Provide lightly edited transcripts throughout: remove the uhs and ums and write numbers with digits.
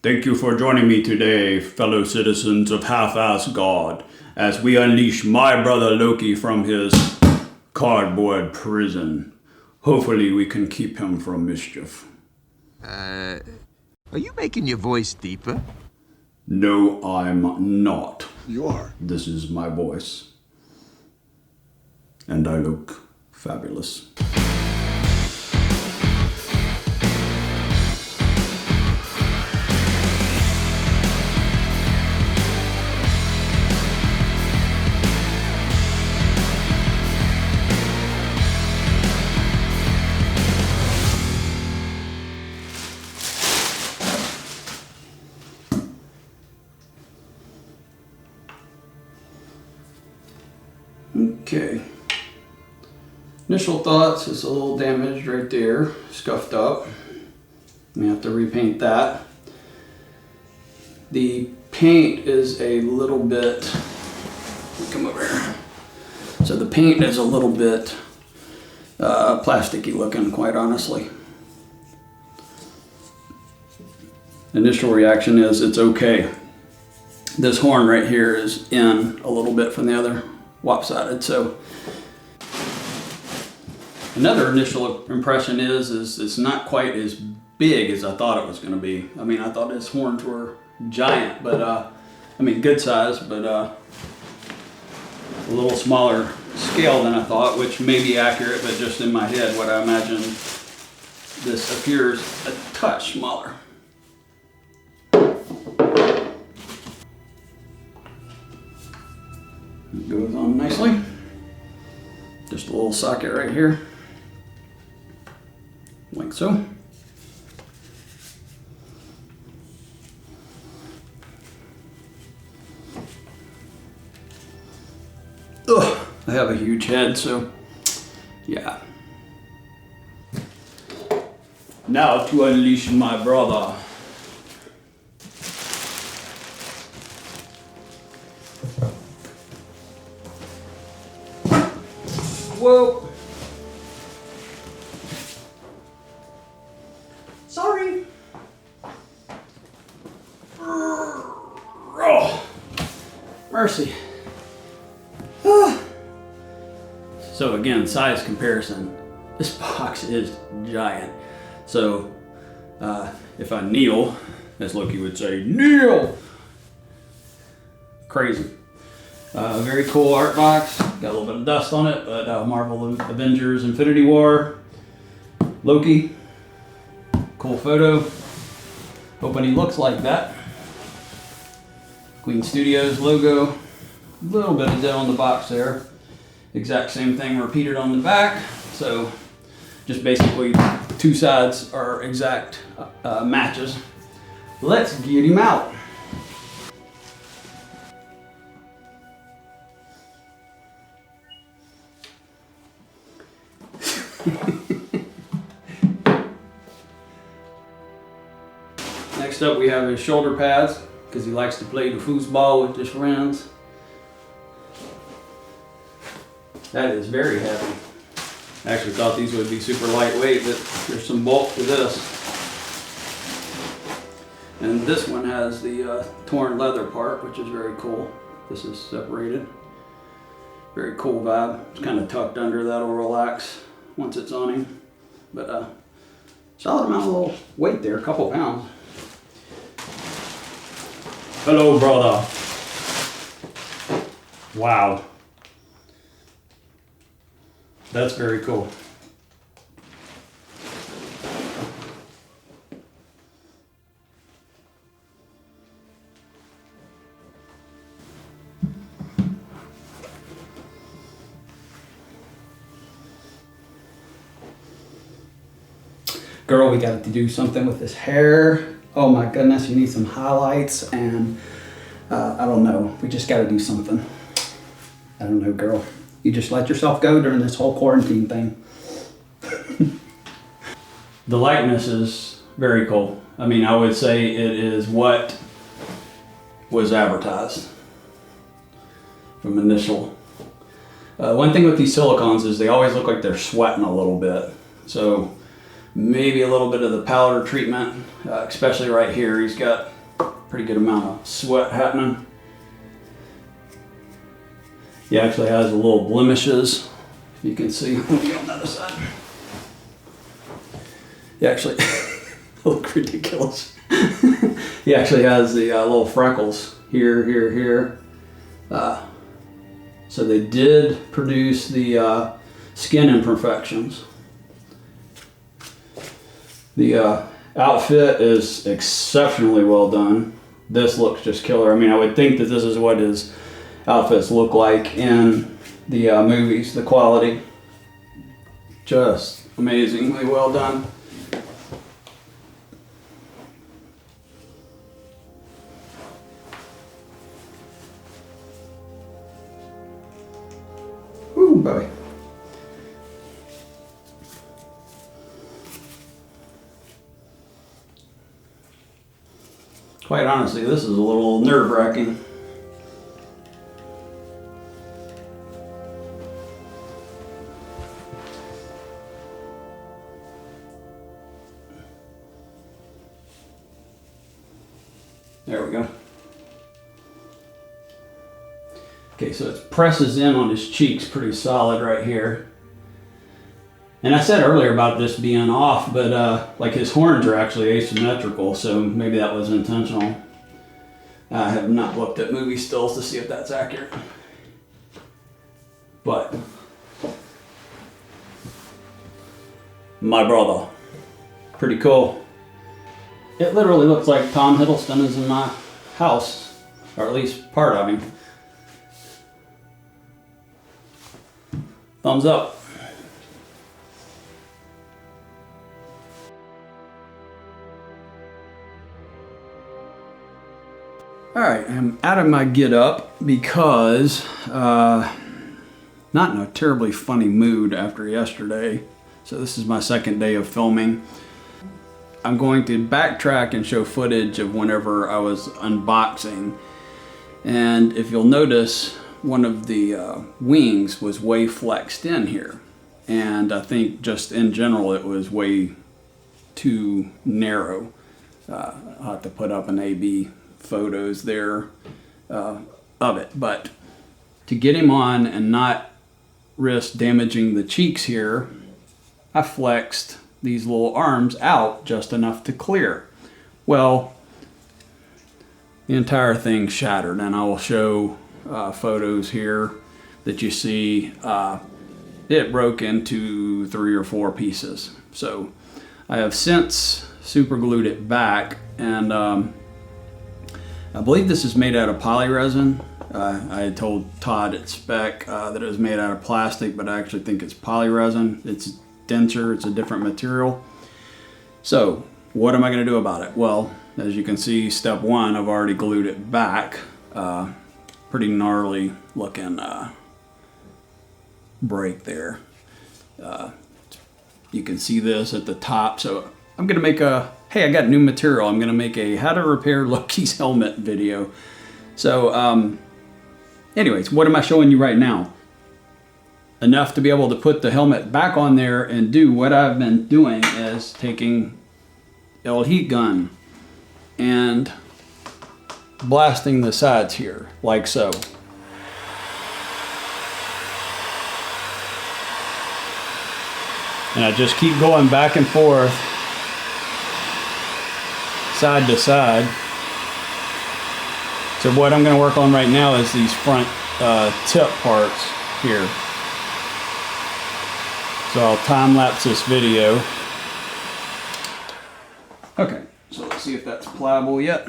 Thank you for joining me today, fellow citizens of Half-Ass God, as we unleash my brother Loki from his cardboard prison. Hopefully we can keep him from mischief. Are you making your voice deeper? No, I'm not. You are. This is my voice. And I look fabulous. Okay. Initial thoughts, it's a little damaged right there, scuffed up. We have to repaint that. The paint is a little bit, come over here. So the paint is a little bit plasticky looking, quite honestly. Initial reaction is it's okay. This horn right here is in a little bit from the other lopsided, so another initial impression is it's not quite as big as I thought it was going to be. I mean, I thought his horns were giant, but I mean good size, but a little smaller scale than I thought, which may be accurate, but just in my head what I imagine, this appears a touch smaller. It goes on nicely. Just a little socket right here, like so. Ugh, I have a huge head, so yeah. Now to unleash my brother. Whoa. Sorry. Oh, mercy. So again, size comparison. This box is giant. So if I kneel, as Loki would say, kneel. Crazy. Very cool art box. Got a little bit of dust on it, but Marvel Avengers Infinity War. Loki. Cool photo. Hoping he looks like that. Queen Studios logo. A little bit of dent on the box there. Exact same thing repeated on the back. So just basically two sides are exact matches. Let's get him out. Next up we have his shoulder pads, because he likes to play the foosball with his friends. That is very heavy. I actually thought these would be super lightweight, but there's some bulk to this. And this one has the torn leather part, which is very cool. This is separated. Very cool vibe. It's kind of tucked under, that'll relax once it's on him. But solid amount of little weight there, a couple pounds. Hello, brother. Wow. That's very cool. Girl, we got to do something with his hair. Oh my goodness, you need some highlights and I don't know. We just got to do something. I don't know, girl. You just let yourself go during this whole quarantine thing. The likeness is very cool. I mean, I would say it is what was advertised from initial. One thing with these silicons is they always look like they're sweating a little bit. So maybe a little bit of the powder treatment, especially right here. He's got a pretty good amount of sweat happening. He actually has a little blemishes, you can see. Let me get on the other side. He actually look ridiculous. He actually has the little freckles here, here, here. So they did produce the skin imperfections. The outfit is exceptionally well done. This looks just killer. I mean, I would think that this is what his outfits look like in the movies. The quality, just amazingly well done. Ooh, boy. Quite honestly, this is a little nerve-wracking. There we go. Okay, so it presses in on his cheeks pretty solid right here. And I said earlier about this being off, but like his horns are actually asymmetrical, so maybe that was intentional. I have not looked at movie stills to see if that's accurate. But my brother, pretty cool. It literally looks like Tom Hiddleston is in my house, or at least part of him. Thumbs up. All right, I'm out of my get up because not in a terribly funny mood after yesterday. So this is my second day of filming. I'm going to backtrack and show footage of whenever I was unboxing. And if you'll notice, one of the wings was way flexed in here. And I think just in general, it was way too narrow. I'll have to put up an A/B photos there of it. But to get him on and not risk damaging the cheeks here, I flexed these little arms out just enough to clear. Well, the entire thing shattered, and I will show photos here that you see. It broke into 3 or 4 pieces. So I have since super glued it back, and I believe this is made out of poly resin. I had told Todd at Spec that it was made out of plastic, but I actually think it's poly resin. It's denser, it's a different material. So what am I going to do about it? Well, as you can see, step 1, I've already glued it back. Pretty gnarly looking break there. You can see this at the top. So I'm going to make a, hey, I got new material. I'm going to make a how to repair Loki's helmet video. So anyways, what am I showing you right now? Enough to be able to put the helmet back on there and do what I've been doing is taking the old heat gun and blasting the sides here, like so. And I just keep going back and forth, side to side. So what I'm going to work on right now is these front tip parts here. So I'll time lapse this video. Okay, so let's see if that's pliable yet.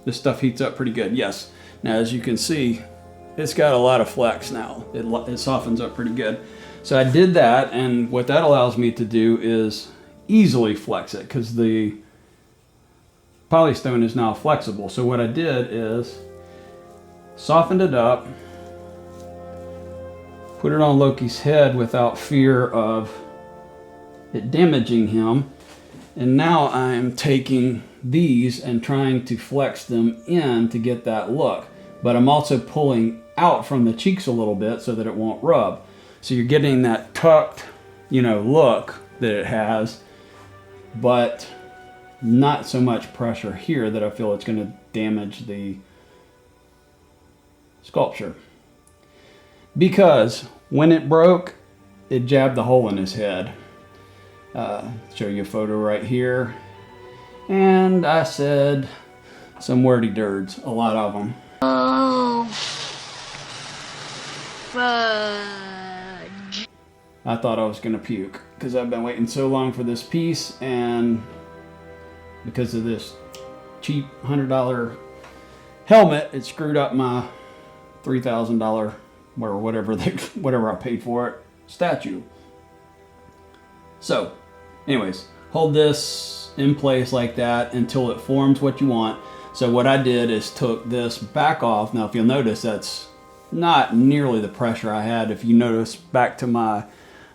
This stuff heats up pretty good, yes. Now as you can see, it's got a lot of flex now. It softens up pretty good. So I did that, and what that allows me to do is easily flex it because the polystone is now flexible. So what I did is softened it up, put it on Loki's head without fear of it damaging him. And now I'm taking these and trying to flex them in to get that look. But I'm also pulling out from the cheeks a little bit so that it won't rub. So you're getting that tucked, look that it has. but not so much pressure here that I feel it's going to damage the sculpture. Because when it broke, it jabbed the hole in his head. Show you a photo right here. And I said some wordy dirds, a lot of them. Oh, fudge. I thought I was gonna puke because I've been waiting so long for this piece, and because of this cheap $100 helmet, it screwed up my $3,000 or whatever I paid for it statue. So, anyways, hold this in place like that until it forms what you want. So what I did is took this back off. Now, if you'll notice, that's not nearly the pressure I had. If you notice back to my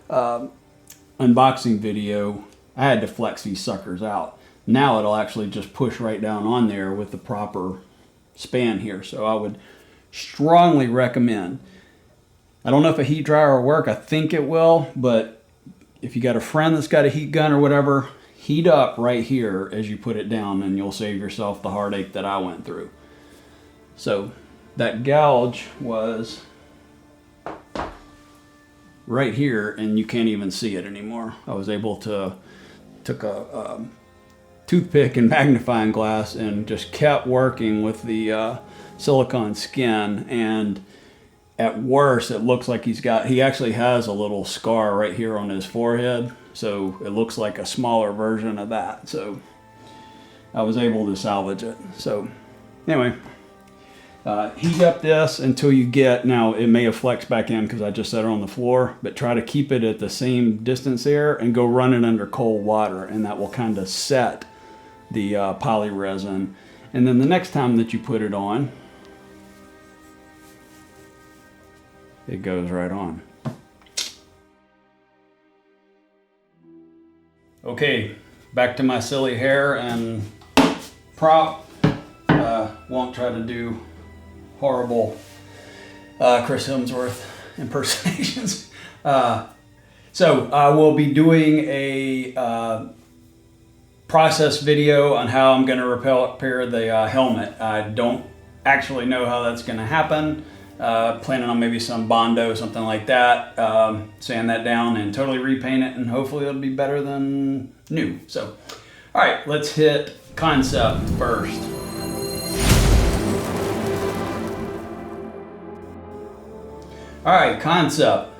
unboxing video, I had to flex these suckers out. Now it'll actually just push right down on there with the proper span here. So I would strongly recommend. I don't know if a heat dryer will work. I think it will, but if you got a friend that's got a heat gun or whatever, heat up right here as you put it down, and you'll save yourself the heartache that I went through. So that gouge was right here, and you can't even see it anymore. I was able to took a toothpick and magnifying glass and just kept working with the silicone skin, and at worst it looks like he actually has a little scar right here on his forehead, so it looks like a smaller version of that. So I was able to salvage it. So anyway, heat up this until you get, now it may have flexed back in because I just set it on the floor, but try to keep it at the same distance there and go run it under cold water, and that will kind of set the poly resin. And then the next time that you put it on, it goes right on. Okay, back to my silly hair and prop. Won't try to do horrible Chris Hemsworth impersonations. So I will be doing a process video on how I'm going to repair the helmet. I don't actually know how that's going to happen. Planning on maybe some Bondo, something like that. Sand that down and totally repaint it, and hopefully it'll be better than new. So, all right, let's hit concept first. All right, concept.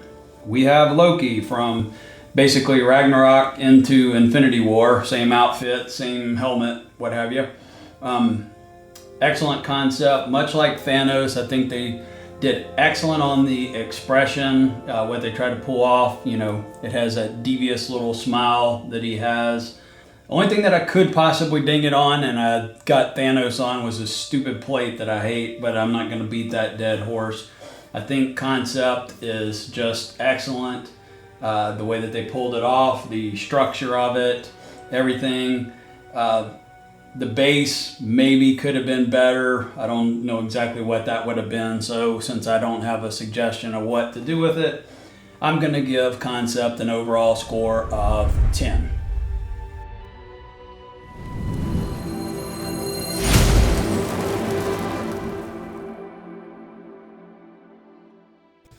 We have Loki from basically Ragnarok into Infinity War. Same outfit, same helmet, what have you. Excellent concept. Much like Thanos, I think they did excellent on the expression, what they tried to pull off. You know, it has that devious little smile that he has. The only thing that I could possibly ding it on, and I got Thanos on, was this stupid plate that I hate, but I'm not going to beat that dead horse. I think concept is just excellent. The way that they pulled it off, the structure of it, everything. The base maybe could have been better. I don't know exactly what that would have been. So since I don't have a suggestion of what to do with it, I'm going to give concept an overall score of 10.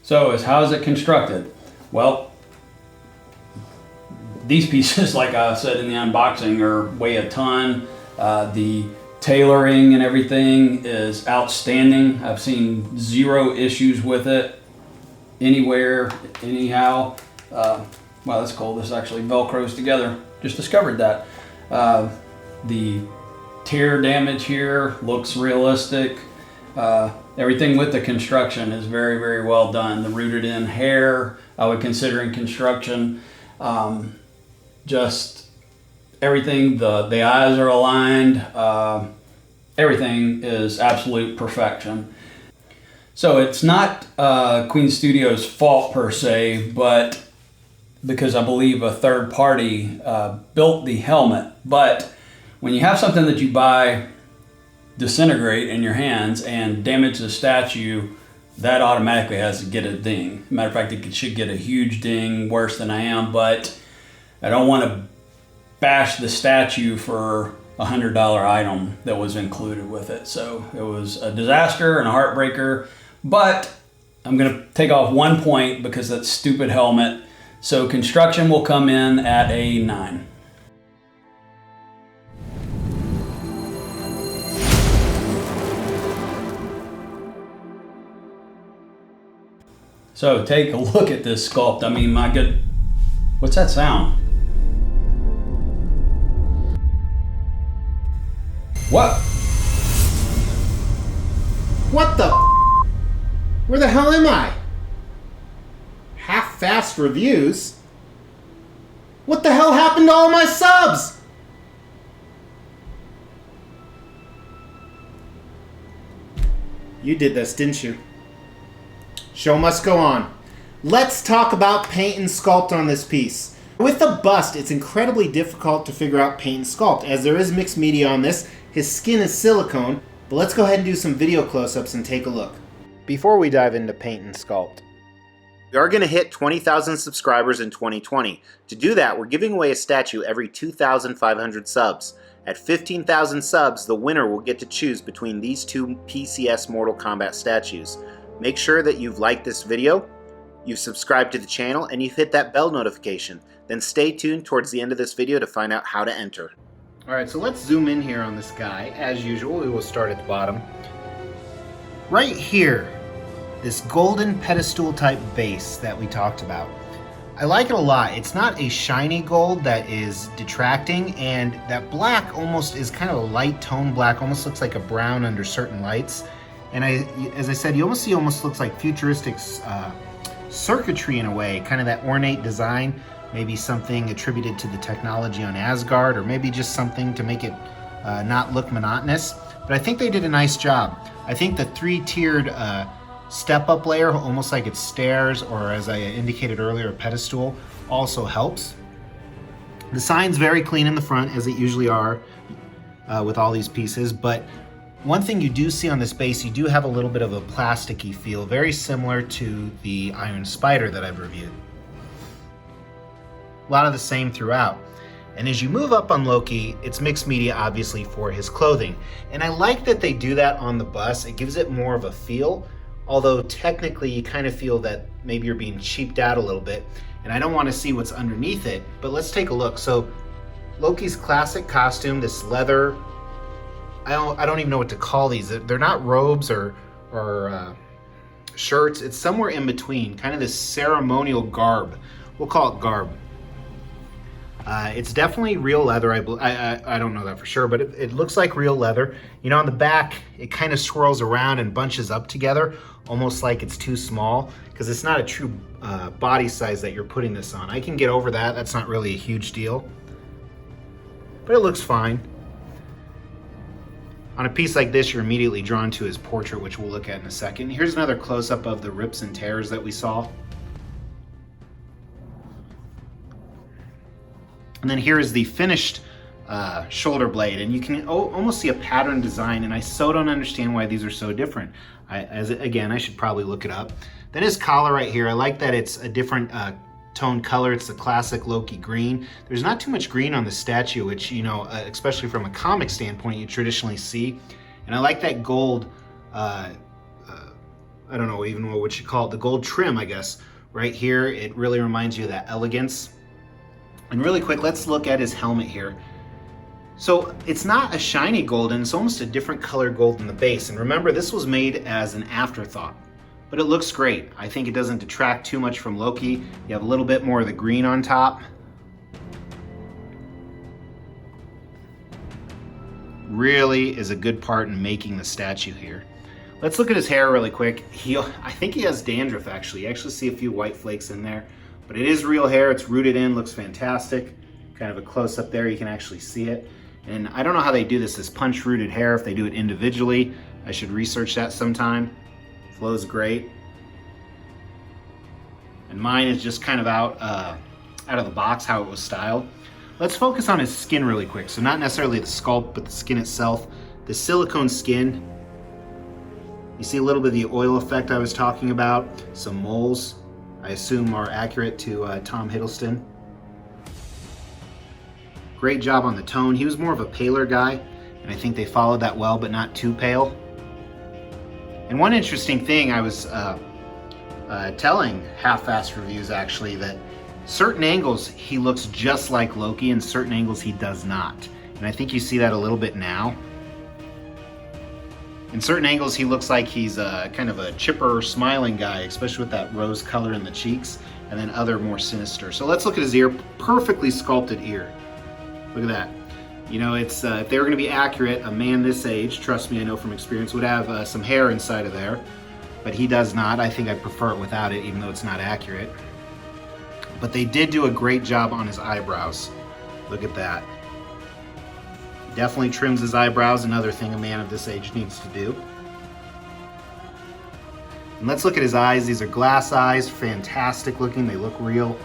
So how is it constructed? Well, these pieces, like I said in the unboxing, weigh a ton. The tailoring and everything is outstanding. I've seen zero issues with it anywhere, anyhow. Wow, that's cool. This actually Velcros together. Just discovered that. The tear damage here looks realistic. Everything with the construction is very, very well done. The rooted in hair, I would consider in construction. Just everything, the eyes are aligned. Everything is absolute perfection. So it's not Queen Studios' fault per se, but because I believe a third party built the helmet. But when you have something that you buy disintegrate in your hands and damage the statue, that automatically has to get a ding. Matter of fact, it should get a huge ding, worse than I am, but I don't want to bashed the statue for a $100 item that was included with it. So it was a disaster and a heartbreaker, but I'm gonna take off 1 point because that stupid helmet. So construction will come in at a 9. So take a look at this sculpt. I mean, my good, what's that sound? What? What the? Where the hell am I? Half-fast reviews? What the hell happened to all my subs? You did this, didn't you? Show must go on. Let's talk about paint and sculpt on this piece. With the bust, it's incredibly difficult to figure out paint and sculpt, as there is mixed media on this. His skin is silicone, but let's go ahead and do some video close-ups and take a look. Before we dive into paint and sculpt, we are going to hit 20,000 subscribers in 2020. To do that, we're giving away a statue every 2,500 subs. At 15,000 subs, the winner will get to choose between these two PCS Mortal Kombat statues. Make sure that you've liked this video, you've subscribed to the channel, and you've hit that bell notification. Then stay tuned towards the end of this video to find out how to enter. Alright, so let's zoom in here on this guy. As usual, we will start at the bottom. Right here, this golden pedestal type base that we talked about. I like it a lot. It's not a shiny gold that is detracting, and that black almost is kind of a light tone black, almost looks like a brown under certain lights. And as I said, you almost looks like futuristic circuitry in a way, kind of that ornate design, maybe something attributed to the technology on Asgard, or maybe just something to make it not look monotonous. But I think they did a nice job. I think the 3-tiered step-up layer, almost like it's stairs, or as I indicated earlier, a pedestal, also helps. The sign's very clean in the front, as it usually are with all these pieces, but one thing you do see on this base, you do have a little bit of a plasticky feel, very similar to the Iron Spider that I've reviewed. A lot of the same throughout. And as you move up on Loki, it's mixed media obviously for his clothing. And I like that they do that on the bus. It gives it more of a feel, although technically you kind of feel that maybe you're being cheaped out a little bit. And I don't want to see what's underneath it, but let's take a look. So Loki's classic costume, this leather, I don't even know what to call these. They're not robes or shirts. It's somewhere in between, kind of this ceremonial garb. We'll call it garb. It's definitely real leather. I don't know that for sure, but it looks like real leather. You know, on the back, it kind of swirls around and bunches up together, almost like it's too small, because it's not a true body size that you're putting this on. I can get over that. That's not really a huge deal, but it looks fine. On a piece like this, you're immediately drawn to his portrait, which we'll look at in a second. Here's another close-up of the rips and tears that we saw. And then here is the finished shoulder blade, and you can almost see a pattern design, and I so don't understand why these are so different. Again, I should probably look it up. Then his collar right here, I like that it's a different tone color. It's the classic Loki green. There's not too much green on the statue, which, you know, especially from a comic standpoint, you traditionally see. And I like that gold, I don't know even what you call it, the gold trim, I guess. Right here, it really reminds you of that elegance. And really quick, let's look at his helmet here. So it's not a shiny golden, it's almost a different color gold in the base. And remember, this was made as an afterthought. But it looks great. I think it doesn't detract too much from Loki. You have a little bit more of the green on top. Really is a good part in making the statue here. Let's look at his hair really quick. I think he has dandruff actually. You actually see a few white flakes in there. But it is real hair, it's rooted in, looks fantastic. Kind of a close up there, you can actually see it. And I don't know how they do this punch rooted hair, if they do it individually. I should research that sometime. Flows great. And mine is just kind of out of the box how it was styled. Let's focus on his skin really quick. So not necessarily the sculpt, but the skin itself. The silicone skin. You see a little bit of the oil effect I was talking about. Some moles, I assume, are accurate to Tom Hiddleston. Great job on the tone. He was more of a paler guy, and I think they followed that well, but not too pale. And one interesting thing, I was telling half-assed reviews actually, that certain angles he looks just like Loki, and certain angles he does not. And I think you see that a little bit now. In certain angles he looks like he's kind of a chipper, smiling guy, especially with that rose color in the cheeks, and then other more sinister. So let's look at his ear. Perfectly sculpted ear. Look at that. You know, it's if they were going to be accurate, a man this age, trust me, I know from experience, would have some hair inside of there. But he does not. I think I prefer it without it, even though it's not accurate. But they did do a great job on his eyebrows. Look at that. Definitely trims his eyebrows, another thing a man of this age needs to do. And let's look at his eyes. These are glass eyes, fantastic looking. They look real.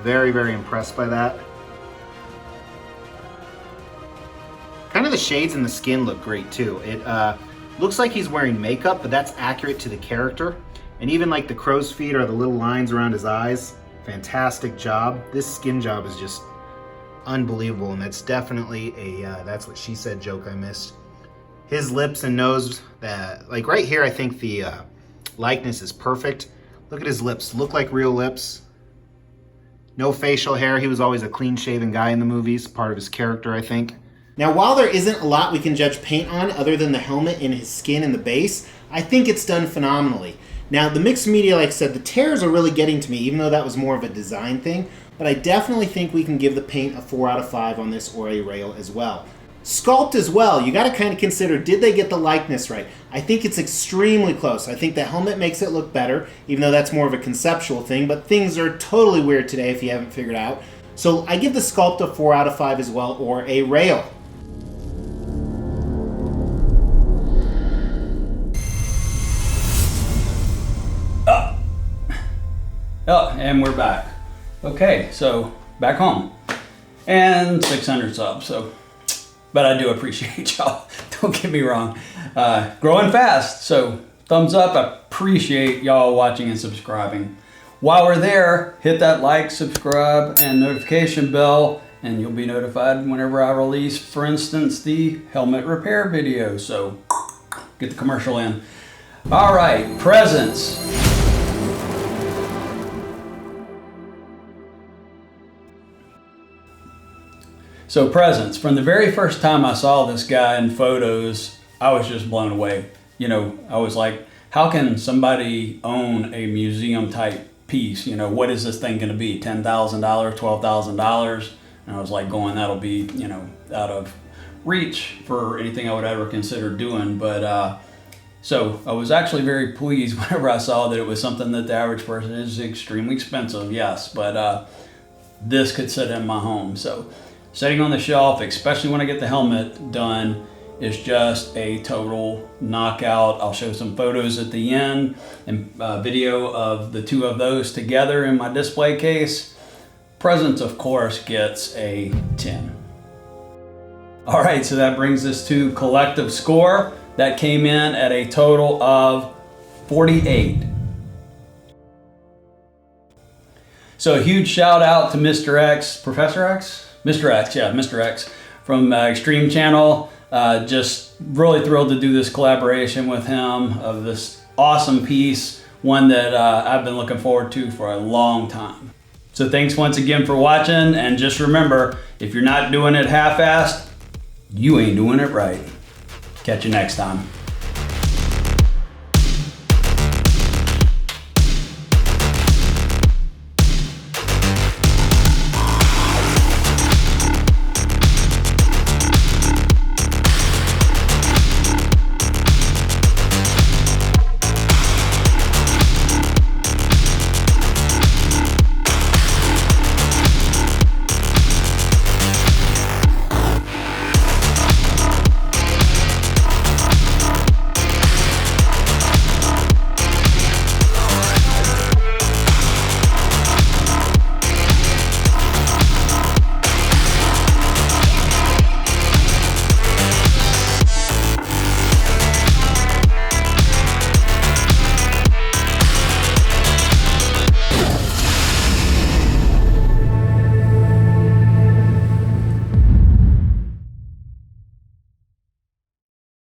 Very, very impressed by that. Kind of the shades in the skin look great too. It looks like he's wearing makeup, but that's accurate to the character. And even like the crow's feet or the little lines around his eyes, fantastic job. This skin job is just unbelievable, and that's definitely a that's what she said joke I missed. His lips and nose, like right here, I think the likeness is perfect. Look at his lips, look like real lips. No facial hair. He was always a clean-shaven guy in the movies, part of his character, I think. Now, while there isn't a lot we can judge paint on other than the helmet and his skin and the base, I think it's done phenomenally. Now, the mixed media, like I said, the tears are really getting to me, even though that was more of a design thing, but I definitely think we can give the paint a 4 out of 5 on this, or a rail as well. Sculpt as well, you got to kind of consider, did they get the likeness right? I think it's extremely close. I think the helmet makes it look better, even though that's more of a conceptual thing, but things are totally weird today if you haven't figured out. So I give the sculpt a 4 out of 5 as well, or a rail. Oh, and we're back. Okay, so back home. And 600 subs, so, but I do appreciate y'all. Don't get me wrong. Growing fast, so thumbs up. I appreciate y'all watching and subscribing. While we're there, hit that like, subscribe, and notification bell, and you'll be notified whenever I release, for instance, the helmet repair video. So get the commercial in. All right, presents. So presents, from the very first time I saw this guy in photos, I was just blown away. You know, I was like, how can somebody own a museum type piece? You know, what is this thing gonna be? $10,000, $12,000? And I was like going, that'll be, you know, out of reach for anything I would ever consider doing. But so I was actually very pleased whenever I saw that it was something that the average person is extremely expensive, yes, but this could sit in my home. So sitting on the shelf, especially when I get the helmet done, is just a total knockout. I'll show some photos at the end and video of the two of those together in my display case. Presents, of course, gets a 10. All right, so that brings us to collective score. That came in at a total of 48. So a huge shout out to Mr. X, Professor X? Mr. X, yeah, Mr. X from Extreme Channel. Just really thrilled to do this collaboration with him of this awesome piece, one that I've been looking forward to for a long time. So thanks once again for watching, and just remember, if you're not doing it half-assed, you ain't doing it right. Catch you next time.